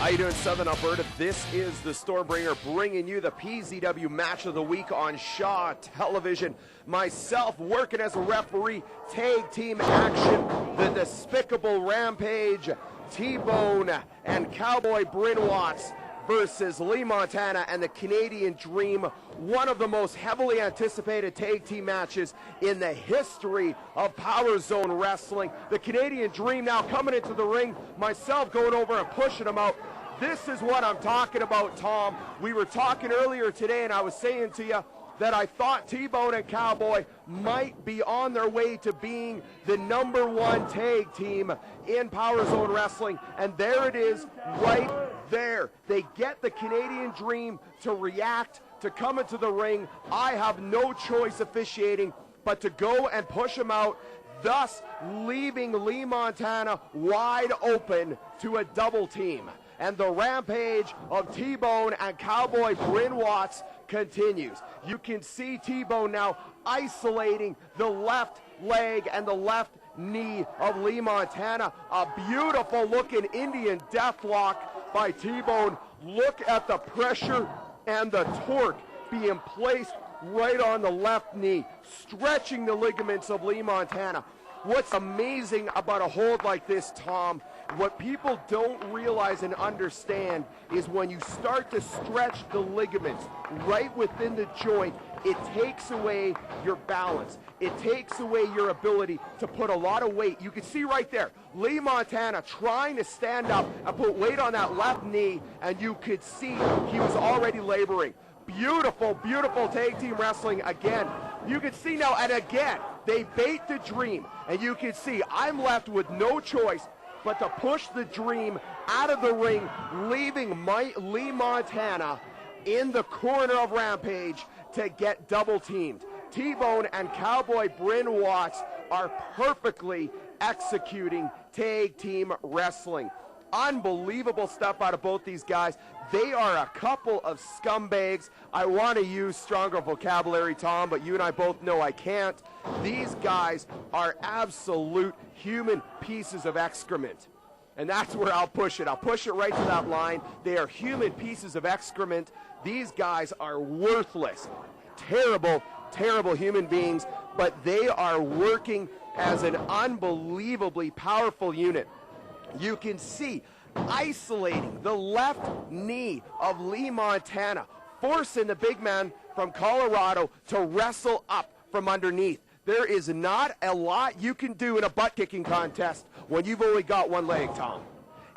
How you doing, Southern Alberta? This is the Stormbringer bringing you the PZW Match of the Week on Shaw Television. Myself working as a referee, tag team action, the despicable Rampage, TBone and Cowboy Bryn versus Lee Montana and the Canadian Dream, one of the most heavily anticipated tag team matches in the history of Power Zone Wrestling. The Canadian Dream now coming into the ring, myself going over and pushing him out. This is what I'm talking about, Tom. We were talking earlier today and I was saying to you that I thought TBone and Cowboy might be on their way to being the #1 tag team in Power Zone Wrestling, and there it is right there. They get the Canadian Dream to react, to come into the ring. I have no choice officiating but to go and push him out, thus leaving Lee Montana wide open to a double team. And the rampage of TBone and Cowboy Bryn continues. You can see TBone now isolating the left leg and the left knee of Lee Montana. A beautiful looking Indian deathlock by TBone. Look at the pressure and the torque being placed right on the left knee, stretching the ligaments of Lee Montana. What's amazing about a hold like this, Tom, what people don't realize and understand is when you start to stretch the ligaments right within the joint, it takes away your balance. It takes away your ability to put a lot of weight. You can see right there, Lee Montana trying to stand up and put weight on that left knee, and you could see he was already laboring. Beautiful, beautiful tag team wrestling again. You can see now, and again, they bait the Dream, and you can see I'm left with no choice but to push the Dream out of the ring, leaving Lee Montana in the corner of Rampage to get double teamed. TBone and Cowboy Bryn are perfectly executing tag team wrestling. Unbelievable stuff out of both these guys. They are a couple of scumbags. I want to use stronger vocabulary, Tom, but you and I both know I can't. These guys are absolute human pieces of excrement. And that's where I'll push it. I'll push it right to that line. They are human pieces of excrement. These guys are worthless. Terrible, terrible human beings, but they are working as an unbelievably powerful unit. You can see isolating the left knee of Lee Montana, forcing the big man from Colorado to wrestle up from underneath. There is not a lot you can do in a butt-kicking contest when you've only got one leg, Tom.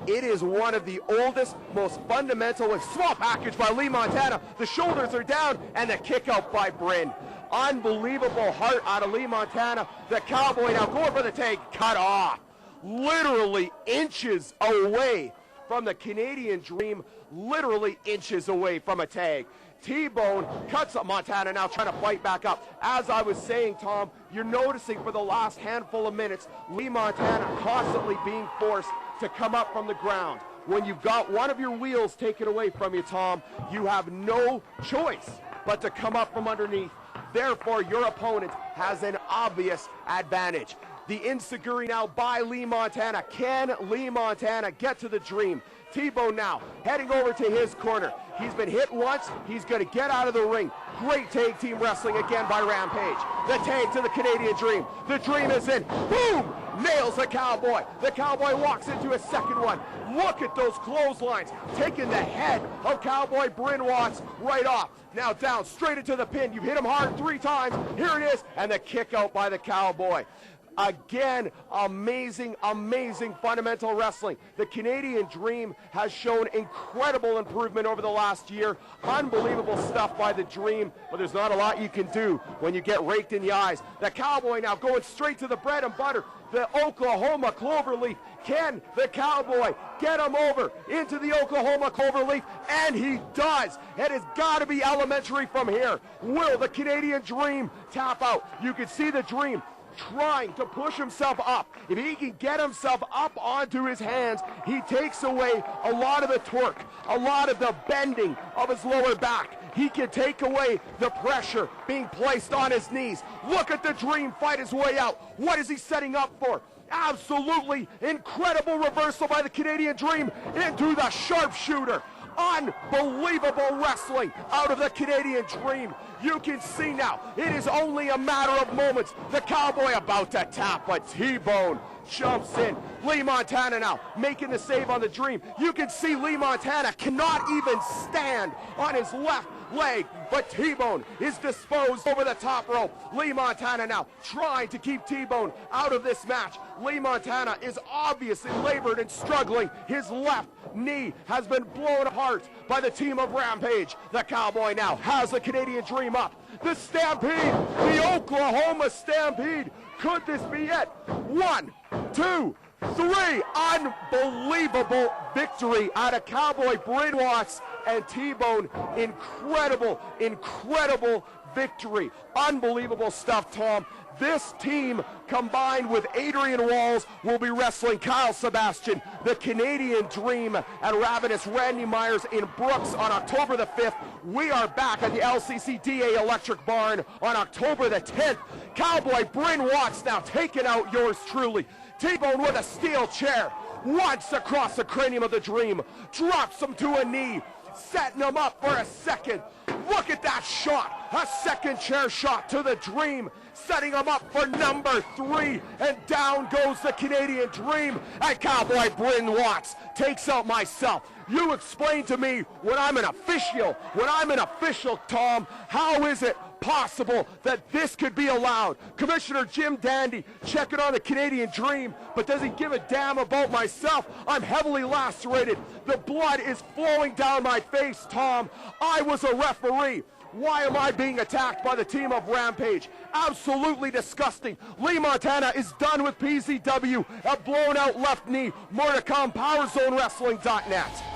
It is one of the oldest, most fundamental, and small package by Lee Montana. The shoulders are down, and the kick out by Bryn. Unbelievable heart out of Lee Montana. The Cowboy now going for the tag, cut off. Literally inches away from the Canadian Dream, literally inches away from a tag. TBone cuts up Montana now trying to fight back up. As I was saying, Tom, you're noticing for the last handful of minutes, Lee Montana constantly being forced to come up from the ground. When you've got one of your wheels taken away from you, Tom, you have no choice but to come up from underneath. Therefore, your opponent has an obvious advantage. The insecurity now by Lee Montana. Can Lee Montana get to the Dream? TBone now heading over to his corner. He's been hit once. He's going to get out of the ring. Great tag team wrestling again by Rampage. The tag to the Canadian Dream. The Dream is in. Boom! Nails the Cowboy. The Cowboy walks into a second one. Look at those clotheslines. Taking the head of Cowboy Bryn right off. Now down, straight into the pin. You've hit him hard 3 times. Here it is. And the kick out by the Cowboy. Again, amazing, amazing fundamental wrestling. The Canadian Dream has shown incredible improvement over the last year. Unbelievable stuff by the Dream, but there's not a lot you can do when you get raked in the eyes. The Cowboy now going straight to the bread and butter. The Oklahoma Cloverleaf. Can the Cowboy get him over into the Oklahoma Cloverleaf? And he does. It has got to be elementary from here. Will the Canadian Dream tap out? You can see the Dream trying to push himself up. If he can get himself up onto his hands, he takes away a lot of the torque, a lot of the bending of his lower back. He can take away the pressure being placed on his knees. Look at the Dream fight his way out. What is he setting up for? Absolutely incredible reversal by the Canadian Dream into the sharpshooter. Unbelievable wrestling out of the Canadian Dream. You can see now, it is only a matter of moments. The Cowboy about to tap, but TBone jumps in. Lee Montana now making the save on the Dream. You can see Lee Montana cannot even stand on his left leg, but TBone is disposed over the top rope. Lee Montana now trying to keep TBone out of this match. Lee Montana is obviously labored and struggling. His left knee has been blown apart by the team of Rampage. The Cowboy now has the Canadian Dream up. The Stampede, the Oklahoma Stampede. Could this be it? 1, 2, 3. Unbelievable victory out of Cowboy, Bryn, and TBone. Incredible victory. Unbelievable stuff, Tom. This team, combined with Adrian Walls, will be wrestling Kyle Sebastian, the Canadian Dream, and Ravenous Randy Myers in Brooks on October the 5th. We are back at the LCCDA Electric Barn on October the 10th. Cowboy Bryn Watts now taking out yours truly. TBone with a steel chair, once across the cranium of the Dream, drops him to a knee, setting him up for a second. Look at that shot, a second chair shot to the Dream, setting him up for number 3, and down goes the Canadian Dream, and Cowboy Bryn Watts takes out myself. You explain to me when I'm an official, Tom, how is it possible that this could be allowed? Commissioner Jim Dandy checking on the Canadian Dream, but does he give a damn about myself? I'm heavily lacerated. The blood is flowing down my face, Tom. I was a referee. Why am I being attacked by the team of Rampage? Absolutely disgusting. Lee Montana is done with PZW. A blown out left knee. More to come. PowerZoneWrestling.net.